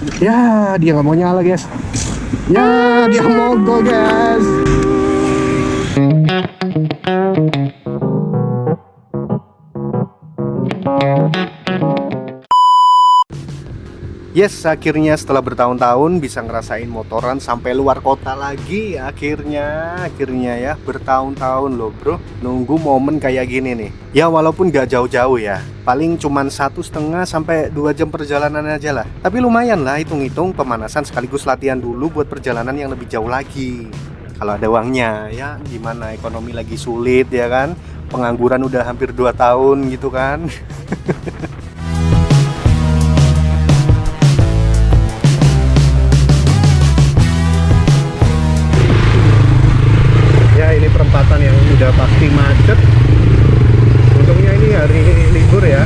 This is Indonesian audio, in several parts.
Ya, dia nggak mau nyala, guys. Ya, dia mogok, guys. Yes, akhirnya setelah bertahun-tahun bisa ngerasain motoran sampai luar kota lagi. Akhirnya ya, bertahun-tahun loh bro, nunggu momen kayak gini nih. Ya walaupun gak jauh-jauh ya, paling cuman 1,5 sampai 2 jam perjalanan aja lah. Tapi lumayan lah, hitung-hitung pemanasan sekaligus latihan dulu buat perjalanan yang lebih jauh lagi. Kalau ada uangnya ya, gimana, ekonomi lagi sulit ya kan, pengangguran udah hampir 2 tahun gitu kan. Ini perempatan yang udah pasti macet. Untungnya ini hari libur ya.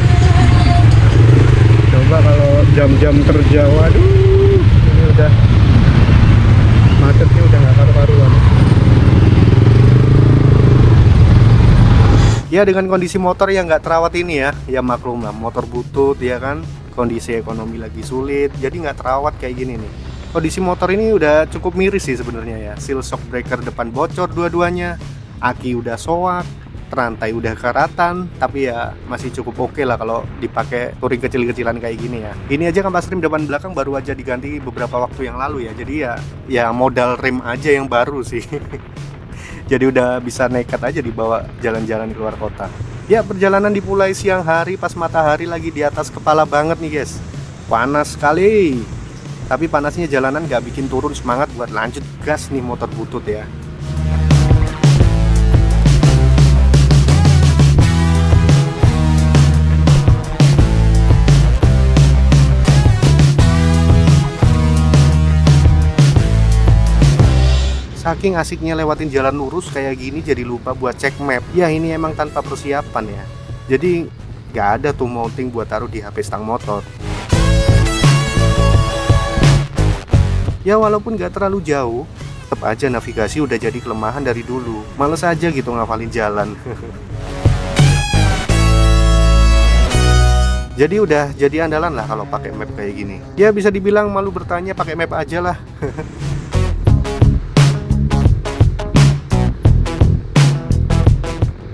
Coba kalau jam-jam kerja, waduh, ini udah macetnya udah nggak karu-karuan. Ya dengan kondisi motor yang nggak terawat ini ya maklum lah, motor butut ya kan, kondisi ekonomi lagi sulit, jadi nggak terawat kayak gini nih. Kondisi motor ini udah cukup miris sih sebenarnya ya. Seal shock breaker depan bocor dua-duanya, aki udah soak, terantai udah karatan, tapi ya masih cukup oke lah kalau dipakai touring kecil-kecilan kayak gini ya. Ini aja kampas rem depan belakang baru aja diganti beberapa waktu yang lalu ya. Jadi ya modal rem aja yang baru sih. Jadi udah bisa nekat aja dibawa jalan-jalan keluar kota. Ya perjalanan dimulai siang hari pas matahari lagi di atas kepala banget nih guys. Panas sekali. Tapi panasnya jalanan gak bikin turun semangat buat lanjut gas nih motor butut ya. Saking asiknya lewatin jalan lurus kayak gini jadi lupa buat cek map. Ya ini emang tanpa persiapan ya. Jadi gak ada tuh mounting buat taruh di HP stang motor. Ya walaupun gak terlalu jauh, tetap aja navigasi udah jadi kelemahan dari dulu. Males aja gitu ngafalin jalan. Jadi udah jadi andalan lah kalau pakai map kayak gini. Ya bisa dibilang malu bertanya, pakai map aja lah.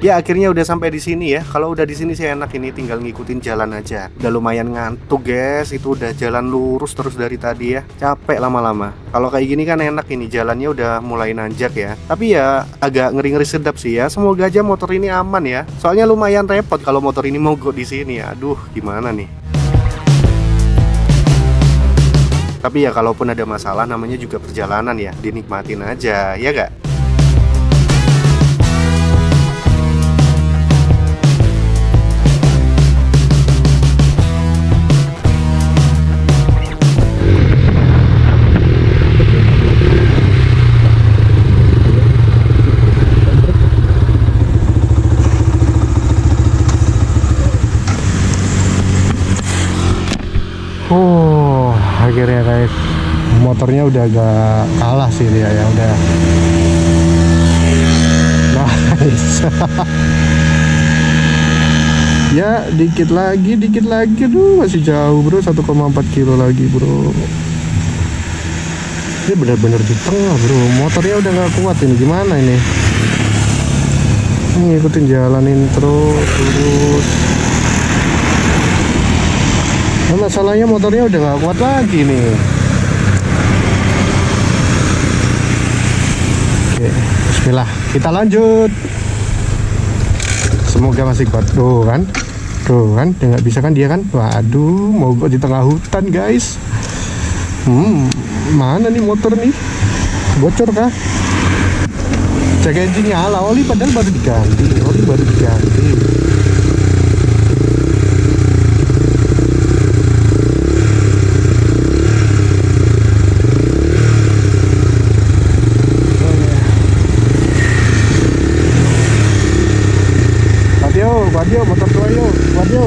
Ya akhirnya udah sampai di sini ya. Kalau udah di sini sih enak, ini tinggal ngikutin jalan aja. Udah lumayan ngantuk guys, itu udah jalan lurus terus dari tadi ya. Capek lama-lama. Kalau kayak gini kan enak, ini jalannya udah mulai nanjak ya. Tapi ya agak ngeri-ngeri sedap sih ya. Semoga aja motor ini aman ya. Soalnya lumayan repot kalau motor ini mogok di sini. Aduh, gimana nih? Tapi ya kalaupun ada masalah namanya juga perjalanan ya, dinikmatin aja, ya gak? Akhirnya guys, motornya udah agak kalah sih dia ya, udah nice. Ya dikit lagi, aduh masih jauh bro, 1,4 kilo lagi bro. Ini benar-benar di tengah bro, motornya udah nggak kuat ini, gimana ini? Ini ikutin jalanin terus. Nah, masalahnya motornya udah gak kuat lagi nih. Oke, bismillah, kita lanjut. Semoga masih kuat. Tuh kan, dia nggak bisa kan dia kan. Waduh, mogok di tengah hutan guys. Mana nih motor nih? Bocor kah? Cek engine nyala, oli padahal baru diganti. Wadio, motor tua yuk, wadio.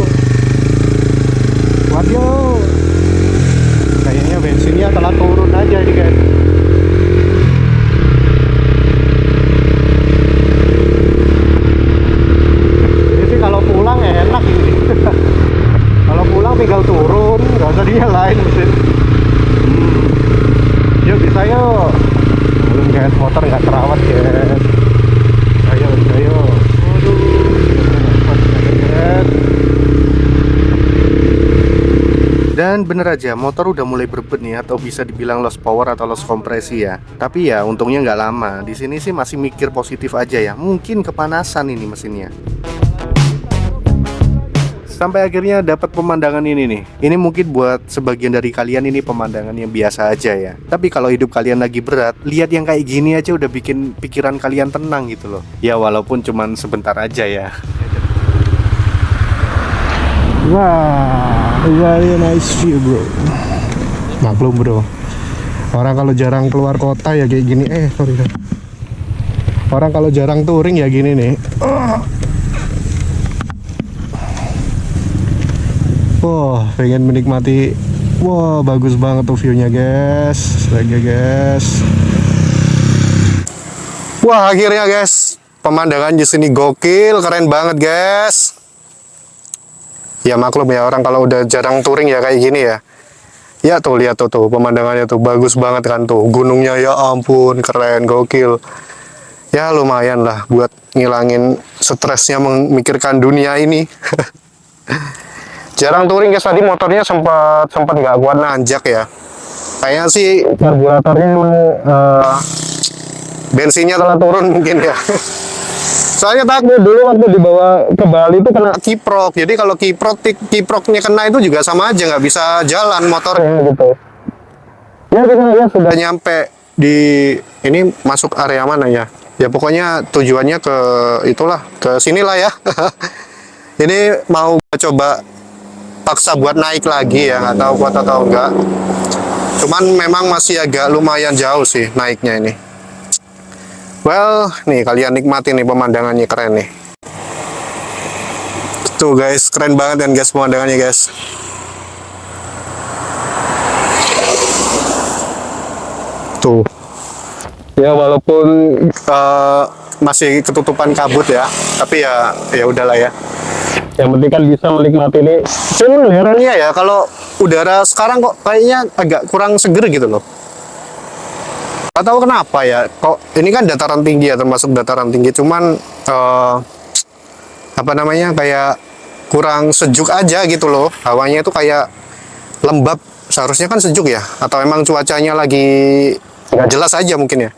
Kayaknya bensinnya telah turun aja ini guys. Ini sih kalau pulang ya enak ini. Kalau pulang tinggal turun, nggak usah dinyalain mesin. guys, motor nggak terawat guys. Ayo, ayo. Waduh, guys. Dan bener aja, motor udah mulai berbet nih, atau bisa dibilang lost power atau lost kompresi ya. Tapi ya untungnya nggak lama. Di sini sih masih mikir positif aja ya. Mungkin kepanasan ini mesinnya. Sampai akhirnya dapat pemandangan ini nih. Ini mungkin buat sebagian dari kalian ini pemandangan yang biasa aja ya. Tapi kalau hidup kalian lagi berat, lihat yang kayak gini aja udah bikin pikiran kalian tenang gitu loh. Ya walaupun cuman sebentar aja ya. Wah, very nice view bro. Maklum bro, orang kalau jarang keluar kota ya kayak gini. Sorry. Orang kalau jarang touring ya gini nih. Wah, pengen menikmati. Wah, bagus banget tuh view-nya guys. Lagi guys. Wah, akhirnya guys, pemandangan di sini gokil, keren banget guys. Ya maklum ya, orang kalau udah jarang touring ya kayak gini ya. Ya tuh lihat tuh pemandangannya tuh bagus banget kan tuh. Gunungnya ya ampun keren gokil. Ya lumayan lah buat ngilangin stresnya memikirkan dunia ini. Jarang touring guys, tadi motornya sempat nggak kuat nanjak ya. Kayaknya sih karburatornya bensinnya telah turun mungkin ya. Soalnya takut dulu waktu dibawa ke Bali itu kena kiprok. Jadi kalau kiproknya kena itu juga sama aja, nggak bisa jalan motornya gitu. Ya kita ya sudah nyampe di ini, masuk area mana ya? Ya pokoknya tujuannya ke itulah, ke sinilah ya. Ini mau coba paksa buat naik lagi ya, nggak tahu kuat atau enggak. Cuman memang masih agak lumayan jauh sih naiknya ini. Well, nih kalian nikmatin nih pemandangannya, keren nih. Tuh guys, keren banget kan guys pemandangannya guys. Tuh. Ya walaupun masih ketutupan kabut ya, tapi ya udahlah ya. Yang penting kan bisa menikmati ini. Cuman herannya ya kalau udara sekarang kok kayaknya agak kurang seger gitu loh. Gak tahu kenapa ya, kok ini kan dataran tinggi ya, termasuk dataran tinggi, cuman apa namanya, kayak kurang sejuk aja gitu loh. Hawanya itu kayak lembab, seharusnya kan sejuk ya, atau emang cuacanya lagi nggak jelas aja mungkin ya.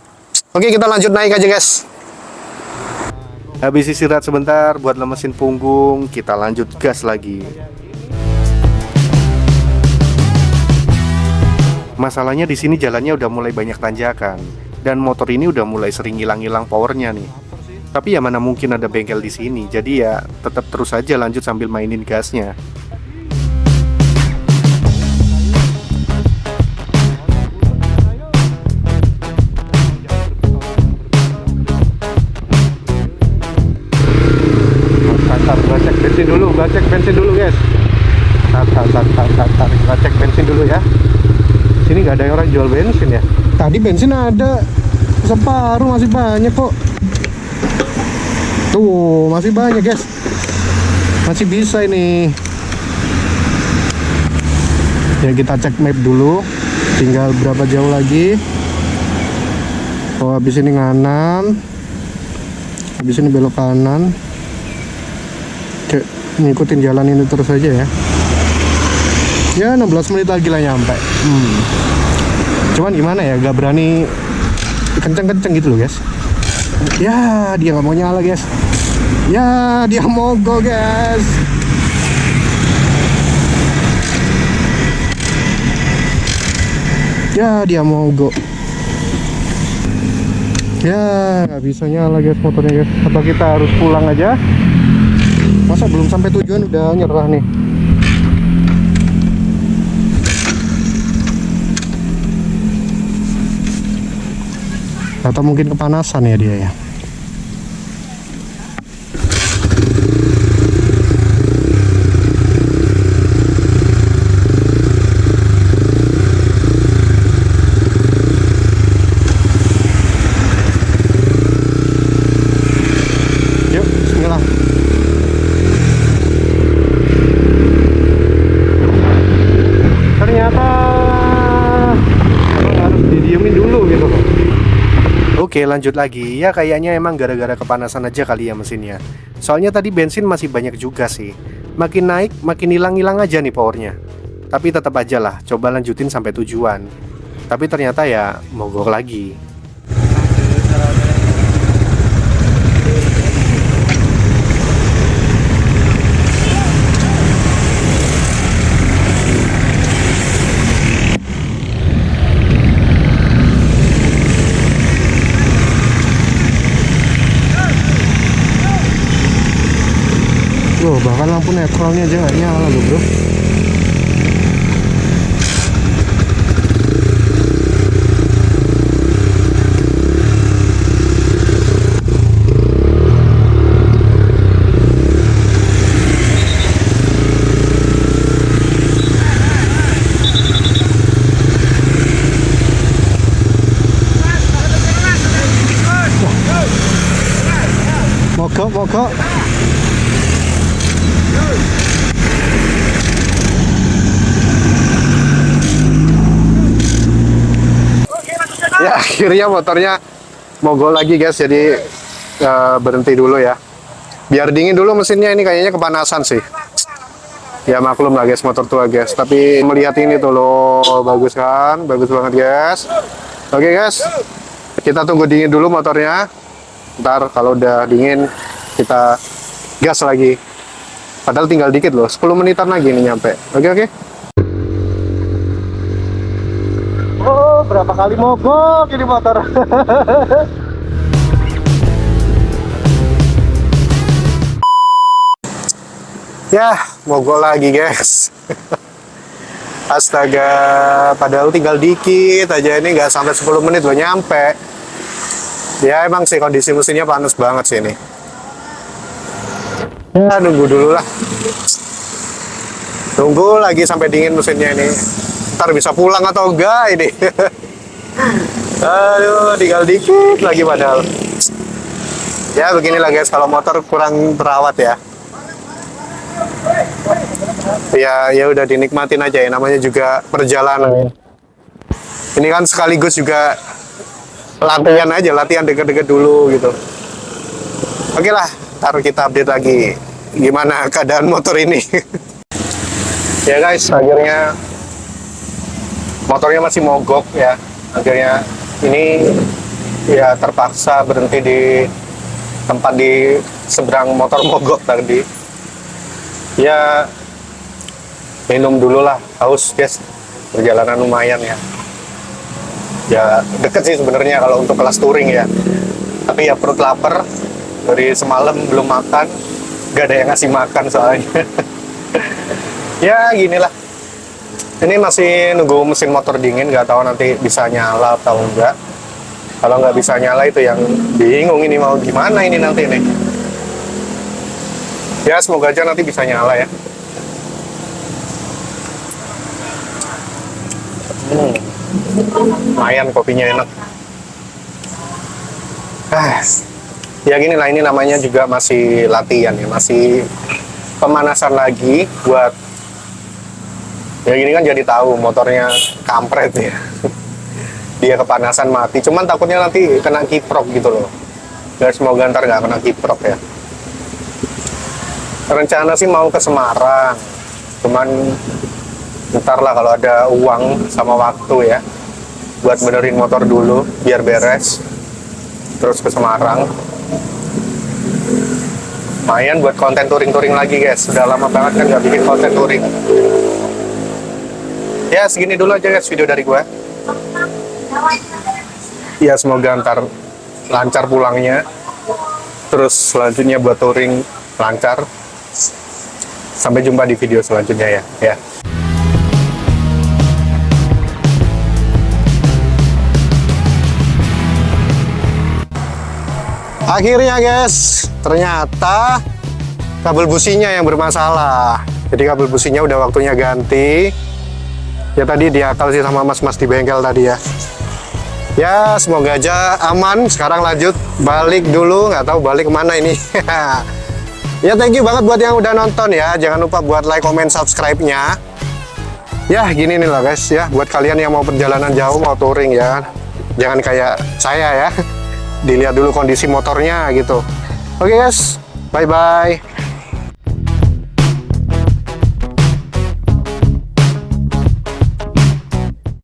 Oke, kita lanjut naik aja guys. Habis istirahat sebentar buat lemesin punggung, kita lanjut gas lagi. Masalahnya di sini jalannya udah mulai banyak tanjakan, dan motor ini udah mulai sering hilang-hilang powernya nih. Tapi ya mana mungkin ada bengkel di sini, jadi ya tetap terus aja lanjut sambil mainin gasnya. Gua cek bensin dulu guys. Gua cek bensin dulu ya. Sini nggak ada orang jual bensin ya. Tadi bensin ada separuh, masih banyak kok. Tuh masih banyak guys, masih bisa ini. Ya kita cek map dulu, tinggal berapa jauh lagi. Oh habis ini nganan, habis ini belok kanan. Oke, ngikutin jalan ini terus aja ya. Ya 16 menit lagi lah nyampe. Cuman gimana ya, gak berani kenceng-kenceng gitu loh guys. Ya dia nggak mau nyala guys. Ya dia mogok guys. Ya dia mogok. Ya nggak bisa nyala guys motornya guys. Apa kita harus pulang aja? Masa belum sampai tujuan udah nyerah nih? Atau mungkin kepanasan ya dia ya. Yuk, bismillah. Ternyata harus didiemin dulu gitu loh. Oke, lanjut lagi. Ya kayaknya emang gara-gara kepanasan aja kali ya mesinnya. Soalnya tadi bensin masih banyak juga sih. Makin naik, makin hilang-hilang aja nih powernya. Tapi tetap aja lah, coba lanjutin sampai tujuan. Tapi ternyata ya mogok lagi. Loh, bahkan lampu netralnya aja nggak nyala loh bro. Mogok. Ya akhirnya motornya mogok lagi guys, jadi berhenti dulu ya, biar dingin dulu mesinnya. Ini kayaknya kepanasan sih. Ya maklum lah guys, motor tua guys, tapi melihat ini tuh loh, bagus kan, bagus banget guys. Oke guys, kita tunggu dingin dulu motornya. Ntar kalau udah dingin kita gas lagi, padahal tinggal dikit loh, 10 menitan lagi nih nyampe. Oke. Oh, berapa kali mogok ini motor. Ya, mogok lagi guys. Astaga, padahal tinggal dikit aja, ini nggak sampai 10 menit loh nyampe. Ya emang sih kondisi mesinnya panas banget sih ini. Ya nunggu dulu lah. Tunggu lagi sampai dingin mesinnya ini. Ntar bisa pulang atau enggak ini. Aduh, tinggal dikit lagi padahal. Ya beginilah guys, kalau motor kurang terawat ya. Ya udah dinikmatin aja ya, namanya juga perjalanan. Ini kan sekaligus juga latihan aja, latihan deket-deket dulu gitu. Oke lah, ntar kita update lagi gimana keadaan motor ini. Ya guys, akhirnya motornya masih mogok ya. Akhirnya ini ya terpaksa berhenti di tempat di seberang motor mogok tadi. Ya minum dulu lah, haus guys. Perjalanan lumayan ya. Ya deket sih sebenarnya kalau untuk kelas touring ya. Tapi ya perut lapar, dari semalam belum makan, gak ada yang ngasih makan soalnya. Ya ginilah. Ini masih nunggu mesin motor dingin, nggak tahu nanti bisa nyala atau enggak. Kalau nggak bisa nyala itu yang bingung, ini mau gimana ini nanti nih. Ya semoga aja nanti bisa nyala ya. Lumayan kopinya enak. Ya gini lah, ini namanya juga masih latihan ya, masih pemanasan lagi buat. Ya gini kan jadi tahu motornya kampret ya. Dia kepanasan mati. Cuman takutnya nanti kena kiprok gitu loh. Ya semoga ntar nggak kena kiprok ya. Rencana sih mau ke Semarang. Cuman ntar lah kalau ada uang sama waktu ya, buat benerin motor dulu biar beres. Terus ke Semarang. Lumayan buat konten touring-touring lagi guys. Sudah lama banget kan nggak bikin konten touring. Ya segini dulu aja guys video dari gue. Ya semoga ntar lancar pulangnya. Terus selanjutnya buat touring lancar. Sampai jumpa di video selanjutnya ya. Akhirnya guys, ternyata kabel businya yang bermasalah. Jadi kabel businya udah waktunya ganti. Ya tadi diakal sih sama mas-mas di bengkel tadi ya. Ya semoga aja aman. Sekarang lanjut balik dulu, nggak tahu balik kemana ini. Ya thank you banget buat yang udah nonton ya. Jangan lupa buat like, comment, subscribe-nya. Ya gini nih lah guys ya, buat kalian yang mau perjalanan jauh, mau touring ya, jangan kayak saya ya. dilihat dulu kondisi motornya gitu. Oke guys, bye bye.